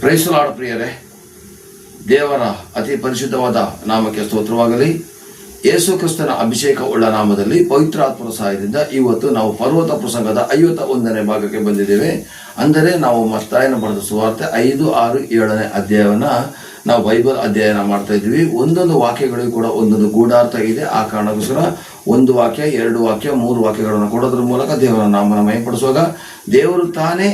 Price lord ಪ್ರಿಯರೇ, ದೇವರ ಅತಿ ಪರಿಶುದ್ಧವಾದ ನಾಮಕ್ಕೆ ಸ್ತೋತ್ರವಾಗಲಿ. ಯೇಸು ಕ್ರಿಸ್ತನ ಅಭಿಷೇಕ ಉಳ್ಳ ನಾಮದಲ್ಲಿ ಪವಿತ್ರಾತ್ಮರ ಸಹಾಯದಿಂದ ಇವತ್ತು ನಾವು ಪರ್ವತ ಪ್ರಸಂಗದ 51ನೇ ಭಾಗಕ್ಕೆ ಬಂದಿದ್ದೇವೆ. ಅಂದರೆ ನಾವು ಮತ್ತಾಯನ ಬರೆದ ಸುವಾರ್ತೆ 5, 6, 7ನೇ ಅಧ್ಯಾಯವನ್ನ ನಾವು ಬೈಬಲ್ ಅಧ್ಯಯನ ಮಾಡ್ತಾ ಇದ್ವಿ. ಒಂದೊಂದು ವಾಕ್ಯಗಳಿಗೂ ಕೂಡ ಒಂದೊಂದು ಗೂಢಾರ್ಥ ಇದೆ. ಆ ಕಾರಣಕ್ಕೋಸ್ಕರ 1 ವಾಕ್ಯ, 2 ವಾಕ್ಯ, 3 ವಾಕ್ಯಗಳನ್ನು ಕೊಡೋದ್ರ ಮೂಲಕ ದೇವರ ನಾಮನ ಮಹಿಮೆಪಡಿಸುವಾಗ ದೇವರು ತಾನೇ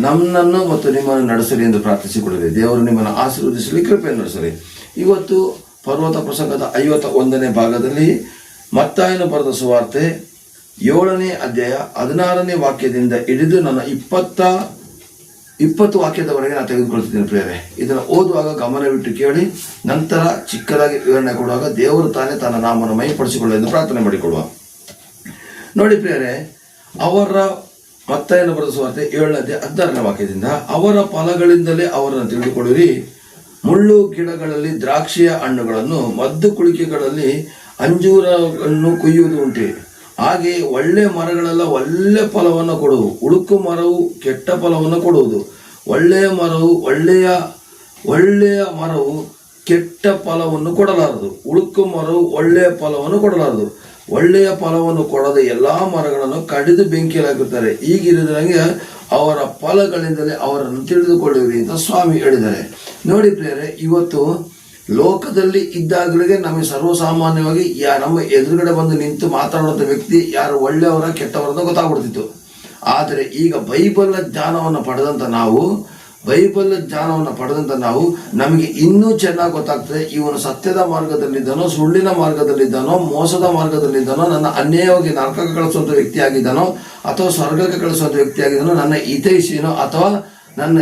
ನಮ್ಮನ್ನು ಮತ್ತು ನಿಮ್ಮನ್ನು ನಡೆಸಲಿ ಎಂದು ಪ್ರಾರ್ಥಿಸಿಕೊಳ್ಳಲಿ. ದೇವರು ನಿಮ್ಮನ್ನು ಆಶೀರ್ವದಿಸಲಿ, ಕೃಪೆಯನ್ನು ನಡೆಸಲಿ. ಇವತ್ತು ಪರ್ವತ ಪ್ರಸಂಗದ 51ನೇ ಭಾಗದಲ್ಲಿ ಮತ್ತಾಯನ ಬರೆದ ಸುವಾರ್ತೆ 7ನೇ ಅಧ್ಯಾಯ 16ನೇ ವಾಕ್ಯದಿಂದ ಹಿಡಿದು ನನ್ನ 20 ವಾಕ್ಯದವರೆಗೆ ನಾನು ತೆಗೆದುಕೊಳ್ತಿದ್ದೇನೆ ಪ್ರಿಯರೇ. ಇದನ್ನು ಓದುವಾಗ ಗಮನವಿಟ್ಟು ಕೇಳಿ, ನಂತರ ಚಿಕ್ಕದಾಗಿ ವಿವರಣೆ ಕೊಡುವಾಗ ದೇವರು ತಾನೇ ತನ್ನ ನಾಮವನ್ನು ಮಹಿಮೆಪಡಿಸಿಕೊಳ್ಳಲು ಎಂದು ಪ್ರಾರ್ಥನೆ ಮಾಡಿಕೊಳ್ಳುವ. ನೋಡಿ ಪ್ರಿಯರೇ, ಅವರ ಮತ್ತಾಯನ ಬರೆದ ಸುವಾರ್ತೆ 7ನೇ ಅಧ್ಯಾಯ 16ನೇ ವಾಕ್ಯದಿಂದ ಅವರ ಫಲಗಳಿಂದಲೇ ಅವರನ್ನು ತಿಳಿದುಕೊಳ್ಳಿರಿ. ಮುಳ್ಳು ಗಿಡಗಳಲ್ಲಿ ದ್ರಾಕ್ಷಿಯ ಹಣ್ಣುಗಳನ್ನು, ಮದ್ದು ಕುಳಿಕೆಗಳಲ್ಲಿ ಅಂಜೂರವನ್ನು ಕೊಯ್ಯುವುದು ಉಂಟೆ. ಹಾಗೆ ಒಳ್ಳೆ ಮರಗಳೆಲ್ಲ ಒಳ್ಳೆ ಫಲವನ್ನು ಕೊಡುವು, ಉಳುಕು ಮರವು ಕೆಟ್ಟ ಫಲವನ್ನು ಕೊಡುವುದು. ಒಳ್ಳೆಯ ಮರವು ಕೆಟ್ಟ ಫಲವನ್ನು ಕೊಡಲಾರದು, ಉಳುಕು ಮರವು ಒಳ್ಳೆಯ ಫಲವನ್ನು ಕೊಡಲಾರದು. ಒಳ್ಳೆಯ ಫಲವನ್ನು ಕೊಡದ ಎಲ್ಲಾ ಮರಗಳನ್ನು ಕಡಿದು ಬೆಂಕಿಯಲ್ಲಿ ಹಾಕುತ್ತಾರೆ. ಹೀಗಿರುವುದರಂಗೆ ಅವರ ಫಲಗಳಿಂದಲೇ ಅವರನ್ನು ತಿಳಿದುಕೊಳ್ಳುವಿರಿ ಅಂತ ಸ್ವಾಮಿ ಹೇಳಿದ್ದಾರೆ. ನೋಡಿ ಪ್ರಿಯರೇ, ಇವತ್ತು ಲೋಕದಲ್ಲಿ ಇದ್ದಾಗಲಿಗೆ ನಮಗೆ ಸರ್ವಸಾಮಾನ್ಯವಾಗಿ ನಮ್ಮ ಎದುರುಗಡೆ ಬಂದು ನಿಂತು ಮಾತಾಡುವಂಥ ವ್ಯಕ್ತಿ ಯಾರು ಒಳ್ಳೆಯವರ ಕೆಟ್ಟವರ ಗೊತ್ತಾಗ್ಬಿಡ್ತಿತ್ತು. ಆದರೆ ಈಗ ಬೈಬಲ್ನ ಜ್ಞಾನವನ್ನು ಪಡೆದಂಥ ನಾವು ನಮಗೆ ಇನ್ನೂ ಚೆನ್ನಾಗಿ ಗೊತ್ತಾಗ್ತದೆ, ಇವನು ಸತ್ಯದ ಮಾರ್ಗದಲ್ಲಿದ್ದಾನೋ, ಸುಳ್ಳಿನ ಮಾರ್ಗದಲ್ಲಿದ್ದಾನೋ, ಮೋಸದ ಮಾರ್ಗದಲ್ಲಿದ್ದಾನೋ, ನನ್ನ ಅನ್ಯಾಯವಾಗಿ ನರಕಕ್ಕೆ ಕಳಿಸುವಂಥ ವ್ಯಕ್ತಿಯಾಗಿದ್ದಾನೋ ಅಥವಾ ಸ್ವರ್ಗಕ್ಕೆ ಕಳಿಸುವಂಥ ವ್ಯಕ್ತಿಯಾಗಿದ್ದಾನೋ, ನನ್ನ ಹಿತೈಷಿನೋ ಅಥವಾ ನನ್ನ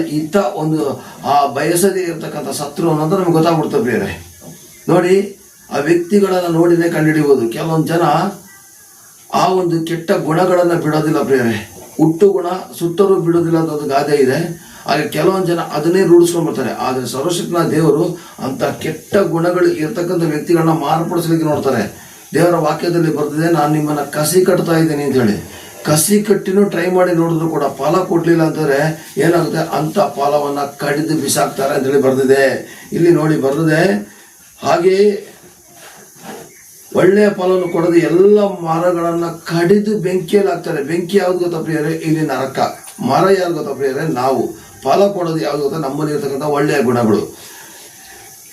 ಒಂದು ಬಯಸದೇ ಇರತಕ್ಕಂಥ ಶತ್ರು ಅನ್ನೋದು ನಮ್ಗೆ ಗೊತ್ತಾಗ್ಬಿಡ್ತದೆ ಪ್ರಿಯರೇ. ನೋಡಿ, ಆ ವ್ಯಕ್ತಿಗಳನ್ನು ನೋಡಿನೇ ಕಂಡುಹಿಡಿಯುವುದು. ಕೆಲವೊಂದು ಜನ ಆ ಒಂದು ಕೆಟ್ಟ ಗುಣಗಳನ್ನು ಬಿಡೋದಿಲ್ಲ ಪ್ರಿಯರೇ. ಹುಟ್ಟು ಗುಣ ಸುಟ್ಟರೂ ಬಿಡೋದಿಲ್ಲ ಅಂತ ಒಂದು ಗಾದೆ ಇದೆ. ಹಾಗೆ ಕೆಲವೊಂದು ಜನ ಅದನ್ನೇ ರೂಢಿಸ್ಕೊಂಡು ಬರ್ತಾರೆ. ಆದರೆ ಸರ್ವಶಕ್ತನ ದೇವರು ಅಂತ ಕೆಟ್ಟ ಗುಣಗಳು ಇರ್ತಕ್ಕಂಥ ವ್ಯಕ್ತಿಗಳನ್ನ ಮಾರ್ಪಡಿಸಲಿಕ್ಕೆ ನೋಡ್ತಾರೆ. ದೇವರ ವಾಕ್ಯದಲ್ಲಿ ಬರ್ತದೆ, ನಾನು ನಿಮ್ಮನ್ನ ಕಸಿ ಕಟ್ತಾ ಇದ್ದೀನಿ ಅಂತ ಹೇಳಿ. ಕಸಿ ಕಟ್ಟಿನೂ ಟ್ರೈ ಮಾಡಿ ನೋಡಿದ್ರು ಕೂಡ ಫಲ ಕೊಡ್ಲಿಲ್ಲ ಅಂತಂದ್ರೆ ಏನಾಗುತ್ತೆ, ಅಂತ ಫಲವನ್ನ ಕಡಿದು ಬಿಸಾಕ್ತಾರೆ ಅಂತ ಹೇಳಿ ಬರ್ದಿದೆ. ಇಲ್ಲಿ ನೋಡಿ ಬರ್ದಿದೆ, ಹಾಗೆ ಒಳ್ಳೆಯ ಫಲವನ್ನು ಕೊಡದೆ ಎಲ್ಲ ಮರಗಳನ್ನ ಕಡಿದು ಬೆಂಕಿಯಲ್ಲಿ ಹಾಕ್ತಾರೆ. ಬೆಂಕಿ ಯಾವ್ದು ಗೊತ್ತಾ ಪ್ರಿಯರೇ? ಇಲ್ಲಿ ನರಕ. ಮರ ಯಾರು ಗೊತ್ತಾ ಪ್ರಿಯರೇ? ನಾವು. ಫಲ ಕೊಡೋದು ಯಾವ್ದು ಗೊತ್ತಾ? ನಮ್ಮಲ್ಲಿ ಇರತಕ್ಕಂಥ ಒಳ್ಳೆಯ ಗುಣಗಳು.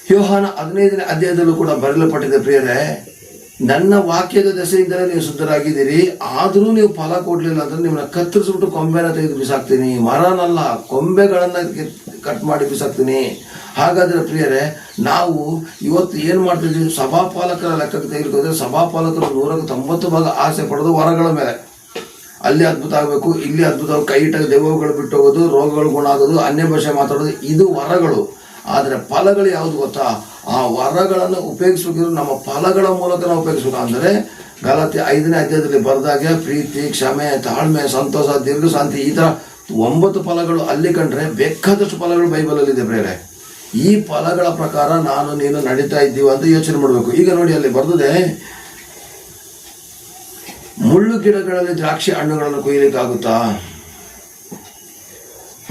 ಯೋಹಾನ 15ನೇ ಅಧ್ಯಾಯದಲ್ಲೂ ಕೂಡ ಬರೆಯಲ್ಪಟ್ಟಿದೆ ಪ್ರಿಯರೇ, ನನ್ನ ವಾಕ್ಯದ ದೆಸೆಯಿಂದಲೇ ನೀವು ಶುದ್ಧರಾಗಿದ್ದೀರಿ, ಆದರೂ ನೀವು ಫಲ ಕೊಡ್ಲಿಲ್ಲ ಅಂದ್ರೆ ನಿಮ್ಮನ್ನ ಕತ್ತರಿಸ್ಬಿಟ್ಟು ಕೊಂಬೆನ ತೆಗೆದು ಬಿಸಾಕ್ತೀನಿ. ಮರನಲ್ಲ, ಕೊಂಬೆಗಳನ್ನ ಕಟ್ ಮಾಡಿ ಬಿಸಾಕ್ತೀನಿ. ಹಾಗಾದ್ರೆ ಪ್ರಿಯರೇ, ನಾವು ಇವತ್ತು ಏನ್ ಮಾಡ್ತಿದ್ವಿ? ಸಭಾಪಾಲಕರ ಲೆಕ್ಕಕ್ಕೆ ತೆಗೆದುಕೊಂಡ್ರೆ ಸಭಾಪಾಲಕರು 190 ಭಾಗ ಆಸೆ ಪಡೋದು ವರಗಳ ಮೇಲೆ. ಅಲ್ಲಿ ಅದ್ಭುತ ಆಗಬೇಕು, ಇಲ್ಲಿ ಅದ್ಭುತ, ಕೈ ಇಟ್ಟಾಗ ದೆವ್ವಗಳು ಬಿಟ್ಟು ಹೋಗೋದು, ರೋಗಗಳು ಗುಣ ಆಗೋದು, ಅನ್ಯ ಭಾಷೆ ಮಾತಾಡೋದು, ಇದು ವರಗಳು. ಆದರೆ ಫಲಗಳು ಯಾವುದು ಗೊತ್ತಾ? ಆ ವರಗಳನ್ನು ಉಪಯೋಗಿಸ್ಬೇಕಿದ್ರು ನಮ್ಮ ಫಲಗಳ ಮೂಲಕ ನಾವು ಉಪಯೋಗಿಸ್ಬೇಕು. ಅಂದರೆ ಗಲಾತ್ಯ 5ನೇ ಅಧ್ಯಾಯದಲ್ಲಿ ಬರೆದಾಗೆ ಪ್ರೀತಿ, ಕ್ಷಮೆ, ತಾಳ್ಮೆ, ಸಂತೋಷ, ದೀರ್ಘಶಾಂತಿ, ಈ ಥರ 9 ಫಲಗಳು ಅಲ್ಲಿ ಕಂಡ್ರೆ ಬೇಕಾದಷ್ಟು ಫಲಗಳು ಬೈಬಲಲ್ಲಿದೆ ಪ್ರೇರೆ. ಈ ಫಲಗಳ ಪ್ರಕಾರ ನಾನು ನೀನು ನಡೀತಾ ಇದ್ದೀವಿ ಅಂತ ಯೋಚನೆ ಮಾಡಬೇಕು. ಈಗ ನೋಡಿ, ಅಲ್ಲಿ ಬರ್ದಿದೆ, ಮುಳ್ಳು ಗಿಡಗಳಲ್ಲಿ ದ್ರಾಕ್ಷಿ ಹಣ್ಣುಗಳನ್ನು ಕೊಯ್ಯಲಿಕ್ಕಾಗುತ್ತಾ?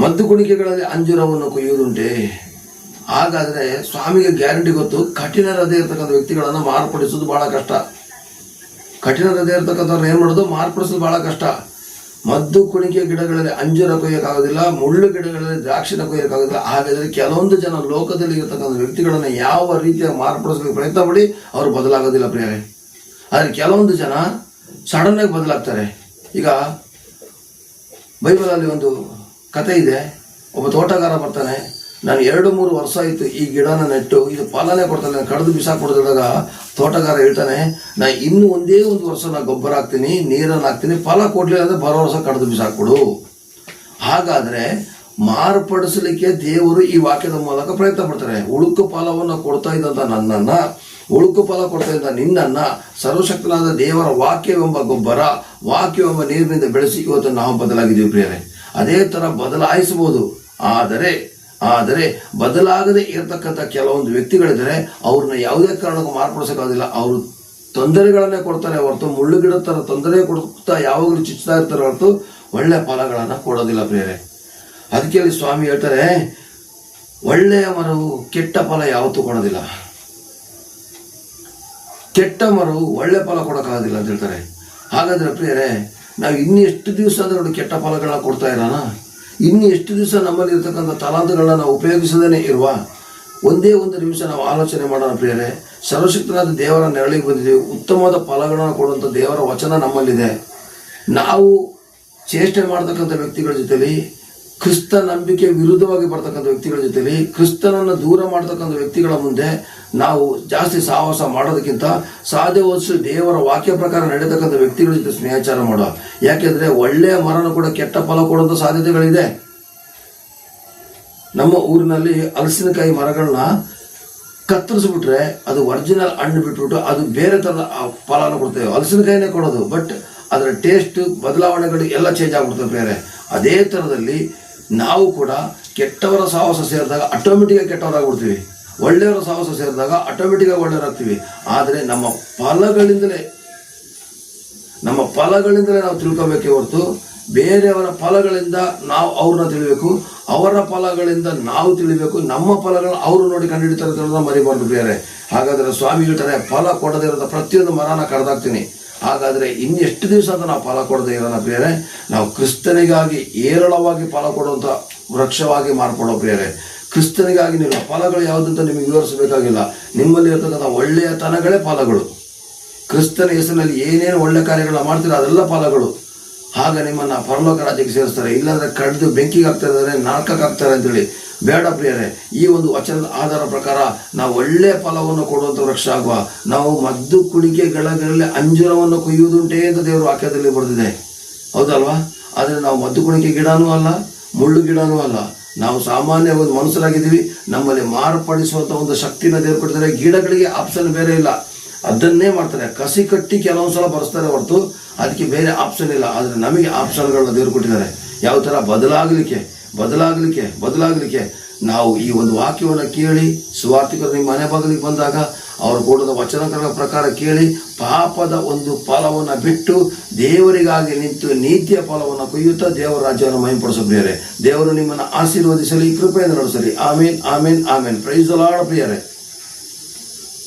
ಮದ್ದು ಕುಣಿಕೆಗಳಲ್ಲಿ ಅಂಜೂರವನ್ನು ಕೊಯ್ಯುವುದುಂಟೆ. ಹಾಗಾದ್ರೆ ಸ್ವಾಮಿಗೆ ಗ್ಯಾರಂಟಿ ಗೊತ್ತು, ಕಠಿಣ ಹೃದಯ ಇರ್ತಕ್ಕಂಥ ವ್ಯಕ್ತಿಗಳನ್ನು ಮಾರ್ಪಡಿಸೋದು ಬಹಳ ಕಷ್ಟ. ಕಠಿಣ ಹೃದಯ ಇರ್ತಕ್ಕಂಥವ್ರನ್ನ ಏನ್ ಮಾಡೋದು? ಮಾರ್ಪಡಿಸೋದು ಬಹಳ ಕಷ್ಟ. ಮದ್ದು ಕುಣಿಕೆ ಗಿಡಗಳಲ್ಲಿ ಅಂಜೂರ ಕೊಯ್ಯಕ್ಕಾಗೋದಿಲ್ಲ, ಮುಳ್ಳು ಗಿಡಗಳಲ್ಲಿ ದ್ರಾಕ್ಷಿನ ಕೊಯ್ಯಕ್ಕಾಗೋದಿಲ್ಲ. ಹಾಗಾದ್ರೆ ಕೆಲವೊಂದು ಜನ ಲೋಕದಲ್ಲಿ ಇರತಕ್ಕಂಥ ವ್ಯಕ್ತಿಗಳನ್ನ ಯಾವ ರೀತಿಯಾಗಿ ಮಾರ್ಪಡಿಸಲಿಕ್ಕೆ ಪ್ರಯತ್ನ ಪಡಿ ಅವರು ಬದಲಾಗೋದಿಲ್ಲ ಪ್ರಿಯರೇ. ಆದ್ರೆ ಕೆಲವೊಂದು ಜನ ಸಡನ್ ಆಗಿ ಬದಲಾಗ್ತಾರೆ. ಈಗ ಬೈಬಲಲ್ಲಿ ಒಂದು ಕತೆ ಇದೆ. ಒಬ್ಬ ತೋಟಗಾರ ಬರ್ತಾನೆ, ನಾನು 2-3 ವರ್ಷ ಆಯಿತು ಈ ಗಿಡನ ನೆಟ್ಟು, ಇದು ಫಲನೇ ಕೊಡ್ತಾನೆ, ಕಡಿದು ಬಿಸಾಕ್ಬಿಡ್ದಾಗ ತೋಟಗಾರ ಹೇಳ್ತಾನೆ, ನಾ ಇನ್ನು ಒಂದೇ ಒಂದು ವರ್ಷ ನಾ ಗೊಬ್ಬರ ಹಾಕ್ತೀನಿ, ನೀರನ್ನು ಹಾಕ್ತೀನಿ, ಫಲ ಕೊಡ್ಲಿಲ್ಲ ಅಂದ್ರೆ ಬರೋ ವರ್ಷ ಕಡಿದು ಬಿಸಾಕ್ಬಿಡು. ಹಾಗಾದ್ರೆ ಮಾರ್ಪಡಿಸಲಿಕ್ಕೆ ದೇವರು ಈ ವಾಕ್ಯದ ಮೂಲಕ ಪ್ರಯತ್ನ ಪಡ್ತಾರೆ. ಉಳುಕು ಫಲವನ್ನು ಕೊಡ್ತಾ ಇದ್ದಂತ ನನ್ನನ್ನ, ಉಳುಕು ಫಲ ಕೊಡ್ತಾ ಇದ್ದ ನಿನ್ನನ್ನ ಸರ್ವಶಕ್ತನಾದ ದೇವರ ವಾಕ್ಯವೆಂಬ ಗೊಬ್ಬರ, ವಾಕ್ಯವೆಂಬ ನೀರಿನಿಂದ ಬೆಳೆಸಿ ಇವತ್ತು ನಾವು ಬದಲಾಗಿದ್ದೀವಿ ಪ್ರಿಯರೇ. ಅದೇ ತರ ಬದಲಾಯಿಸಬಹುದು. ಆದರೆ ಬದಲಾಗದೆ ಇರತಕ್ಕಂಥ ಕೆಲವೊಂದು ವ್ಯಕ್ತಿಗಳಿದ್ದಾರೆ, ಅವ್ರನ್ನ ಯಾವುದೇ ಕಾರಣಕ್ಕೂ ಮಾರ್ಪಡಿಸೋಕ್ಕಾಗೋದಿಲ್ಲ. ಅವರು ತೊಂದರೆಗಳನ್ನೇ ಕೊಡ್ತಾರೆ ಹೊರತು, ಮುಳ್ಳು ಗಿಡ ತರ ತೊಂದರೆ ಕೊಡ್ತಾ ಯಾವಾಗಲೂ ಚುಚ್ಚುತ್ತಾ ಇರ್ತಾರೆ ಹೊರತು ಒಳ್ಳೆ ಫಲಗಳನ್ನ ಕೊಡೋದಿಲ್ಲ ಪ್ರಿಯರೇ. ಅದಕ್ಕೆ ಅಲ್ಲಿ ಸ್ವಾಮಿ ಹೇಳ್ತಾರೆ, ಒಳ್ಳೆಯ ಮರವು ಕೆಟ್ಟ ಫಲ ಯಾವತ್ತೂ ಕೊಡೋದಿಲ್ಲ, ಕೆಟ್ಟ ಮರವು ಒಳ್ಳೆ ಫಲ ಕೊಡೋಕ್ಕಾಗೋದಿಲ್ಲ ಅಂತ ಹೇಳ್ತಾರೆ. ಹಾಗಾದ್ರೆ ಪ್ರಿಯರೇ, ನಾವು ಇನ್ನೂ ಎಷ್ಟು ದಿವಸ ನೋಡಿ ಕೆಟ್ಟ ಫಲಗಳನ್ನ ಕೊಡ್ತಾ ಇರೋಣ? ಇನ್ನು ಎಷ್ಟು ದಿವಸ ನಮ್ಮಲ್ಲಿ ಇರ್ತಕ್ಕಂಥ ತಲಾಂತಗಳನ್ನ ನಾವು ಉಪಯೋಗಿಸದೇ ಇರುವ? ಒಂದೇ ಒಂದು ನಿಮಿಷ ನಾವು ಆಲೋಚನೆ ಮಾಡೋಣ ಪ್ರಿಯರೇ. ಸರ್ವಶಕ್ತನಾದ ದೇವರ ನೆರಳಿಗೆ ಬಂದಿದ್ದೀವಿ. ಉತ್ತಮವಾದ ಫಲಗಳನ್ನು ಕೊಡುವಂಥ ದೇವರ ವಚನ ನಮ್ಮಲ್ಲಿದೆ. ನಾವು ಚೇಷ್ಟೆ ಮಾಡ್ತಕ್ಕಂಥ ವ್ಯಕ್ತಿಗಳ ಜೊತೆಲಿ, ಕ್ರಿಸ್ತ ನಂಬಿಕೆ ವಿರುದ್ಧವಾಗಿ ಬರ್ತಕ್ಕಂಥ ವ್ಯಕ್ತಿಗಳ ಜೊತೆಲಿ, ಕ್ರಿಸ್ತನನ್ನು ದೂರ ಮಾಡ್ತಕ್ಕಂಥ ವ್ಯಕ್ತಿಗಳ ಮುಂದೆ ನಾವು ಜಾಸ್ತಿ ಸಹವಾಸ ಮಾಡೋದಕ್ಕಿಂತ ಸಾಧ್ಯವಾದಷ್ಟು ದೇವರ ವಾಕ್ಯ ಪ್ರಕಾರ ನಡೆಯತಕ್ಕಂಥ ವ್ಯಕ್ತಿಗಳ ಜೊತೆ ಸ್ನೇಹಾಚಾರ ಮಾಡುವ. ಯಾಕೆಂದರೆ ಒಳ್ಳೆಯ ಮರನು ಕೂಡ ಕೆಟ್ಟ ಫಲ ಕೊಡುವಂಥ ಸಾಧ್ಯತೆಗಳಿದೆ. ನಮ್ಮ ಊರಿನಲ್ಲಿ ಹಲಸಿನಕಾಯಿ ಮರಗಳನ್ನ ಕತ್ತರಿಸ್ಬಿಟ್ರೆ ಅದು ಒರಿಜಿನಲ್ ಹಣ್ಣು ಬಿಟ್ಬಿಟ್ಟು ಅದು ಬೇರೆ ಥರದ ಫಲನ ಕೊಡ್ತೇವೆ. ಹಲಸಿನಕಾಯಿನೇ ಕೊಡೋದು, ಬಟ್ ಅದರ ಟೇಸ್ಟ್ ಬದಲಾವಣೆಗಳು ಎಲ್ಲ ಚೇಂಜ್ ಆಗ್ಬಿಡ್ತವೆ ಬೇರೆ. ಅದೇ ಥರದಲ್ಲಿ ನಾವು ಕೂಡ ಕೆಟ್ಟವರ ಸಹವಾಸ ಸೇರಿದಾಗ ಆಟೋಮೆಟಿಕ್ಕಾಗಿ ಕೆಟ್ಟವರಾಗ್ಬಿಡ್ತೀವಿ, ಒಳ್ಳೆಯವರ ಸಹವಾಸ ಸೇರಿದಾಗ ಆಟೋಮೆಟಿಕ್ಕಾಗಿ ಒಳ್ಳೆಯವರಾಗ್ತೀವಿ. ಆದರೆ ನಮ್ಮ ಫಲಗಳಿಂದಲೇ ನಾವು ತಿಳ್ಕೊಬೇಕೇ ಹೊರತು ಬೇರೆಯವರ ಫಲಗಳಿಂದ ನಾವು ಅವ್ರನ್ನ ತಿಳಿಬೇಕು, ಅವರ ಫಲಗಳಿಂದ ನಾವು ತಿಳಿಬೇಕು. ನಮ್ಮ ಫಲಗಳನ್ನ ಅವರು ನೋಡಿ ಕಂಡುಹಿಡಿತಾರೆ ಮರಿಬಾರ್ದು ಬೇರೆ. ಹಾಗಾದರೆ ಸ್ವಾಮಿ ಹೇಳ್ತಾರೆ, ಫಲ ಕೊಡದೇ ಇರೋದ ಪ್ರತಿಯೊಂದು ಮರನ ಕಡ್ದಾಕ್ತೀನಿ. ಹಾಗಾದರೆ ಇನ್ನೆಷ್ಟು ದಿವಸ ಅಂತ ನಾವು ಫಲ ಕೊಡದೇ ಇರೋಣ ಪ್ರಿಯರೇ? ನಾವು ಕ್ರಿಸ್ತನಿಗಾಗಿ ಏರಳವಾಗಿ ಫಲ ಕೊಡುವಂಥ ವೃಕ್ಷವಾಗಿ ಮಾರ್ಪಡೋ ಪ್ರಿಯರೇ. ಕ್ರಿಸ್ತನಿಗಾಗಿ ನೀವು ಫಲಗಳು ಯಾವುದಂತ ನಿಮಗೆ ವಿವರಿಸಬೇಕಾಗಿಲ್ಲ. ನಿಮ್ಮಲ್ಲಿ ಇರ್ತಕ್ಕಂಥ ಒಳ್ಳೆಯ ತನಗಳೇ ಫಲಗಳು. ಕ್ರಿಸ್ತನ ಹೆಸರಿನಲ್ಲಿ ಏನೇನು ಒಳ್ಳೆ ಕಾರ್ಯಗಳನ್ನ ಮಾಡ್ತೀರೋ ಅದೆಲ್ಲ ಫಲಗಳು. ಆಗ ನಿಮ್ಮನ್ನು ಪರಲೋಕ ರಾಜ್ಯಕ್ಕೆ ಸೇರಿಸ್ತಾರೆ. ಇಲ್ಲಾಂದರೆ ಕಡಿದು ಬೆಂಕಿಗೆ ಹಾಕ್ತಾ ಇದ್ದಾರೆ, ನರಕಕ್ಕೆ ಹಾಕ್ತಾರೆ ಅಂತೇಳಿ ಬೇಡ ಪ್ರಿಯರೇ. ಈ ಒಂದು ವಚನದ ಆಧಾರ ಪ್ರಕಾರ ನಾವು ಒಳ್ಳೆಯ ಫಲವನ್ನು ಕೊಡುವಂಥ ವೃಕ್ಷ ಆಗುವ. ನಾವು ಮದ್ದು ಕುಣಿಕೆಗಳಲ್ಲಿ ಅಂಜೂರವನ್ನು ಕೊಯ್ಯುವುದುಂಟೇ ಅಂತ ದೇವರು ವಾಕ್ಯದಲ್ಲಿ ಬರೆದಿದೆ, ಹೌದಲ್ವಾ? ಆದರೆ ನಾವು ಮದ್ದು ಕುಣಿಕೆ ಗಿಡನೂ ಅಲ್ಲ, ಮುಳ್ಳು ಗಿಡನೂ ಅಲ್ಲ. ನಾವು ಸಾಮಾನ್ಯ ಒಂದು ಮನುಷ್ಯರಾಗಿದ್ದೀವಿ. ನಮ್ಮಲ್ಲಿ ಮಾರ್ಪಡಿಸುವಂಥ ಒಂದು ಶಕ್ತಿನ ದೇವರು ಕೊಟ್ಟಿದ್ದಾರೆ. ಗಿಡಗಳಿಗೆ ಆಪ್ಷನ್ ಬೇರೆ ಇಲ್ಲ, ಅದನ್ನೇ ಮಾಡ್ತಾರೆ. ಕಸಿ ಕಟ್ಟಿ ಕೆಲವೊಂದು ಸಲ ಬರೆಸ್ತಾರೆ ಹೊರತು ಅದಕ್ಕೆ ಬೇರೆ ಆಪ್ಷನ್ ಇಲ್ಲ. ಆದರೆ ನಮಗೆ ಆಪ್ಷನ್ಗಳನ್ನ ದೇವರು ಕೊಟ್ಟಿದ್ದಾರೆ. ಯಾವ ಥರ ಬದಲಾಗಲಿಕ್ಕೆ ನಾವು ಈ ಒಂದು ವಾಕ್ಯವನ್ನು ಕೇಳಿ, ಸುವಾರ್ತಿಕರು ನಿಮ್ಮ ಮನೆ ಬಾಗಿಲಿಗೆ ಬಂದಾಗ ಅವರು ಕೊಡದ ವಚನಗಳ ಪ್ರಕಾರ ಕೇಳಿ ಪಾಪದ ಒಂದು ಫಲವನ್ನು ಬಿಟ್ಟು ದೇವರಿಗಾಗಿ ನಿಂತು ನೀತಿಯ ಫಲವನ್ನು ಕೊಯ್ಯುತ್ತಾ ದೇವರ ರಾಜ್ಯವನ್ನು ಮಹಿಮೆಪಡಿಸೋ ಪ್ರಿಯರೇ. ದೇವರು ನಿಮ್ಮನ್ನು ಆಶೀರ್ವದಿಸಲಿ, ಕೃಪೆಯನ್ನು ನಡೆಸಲಿ. ಆಮೇನ್, ಆಮೇನ್, ಆಮೇನ್. ಪ್ರೈಸ್ ದಿ ಲಾರ್ಡ್ ಪ್ರಿಯರೇ.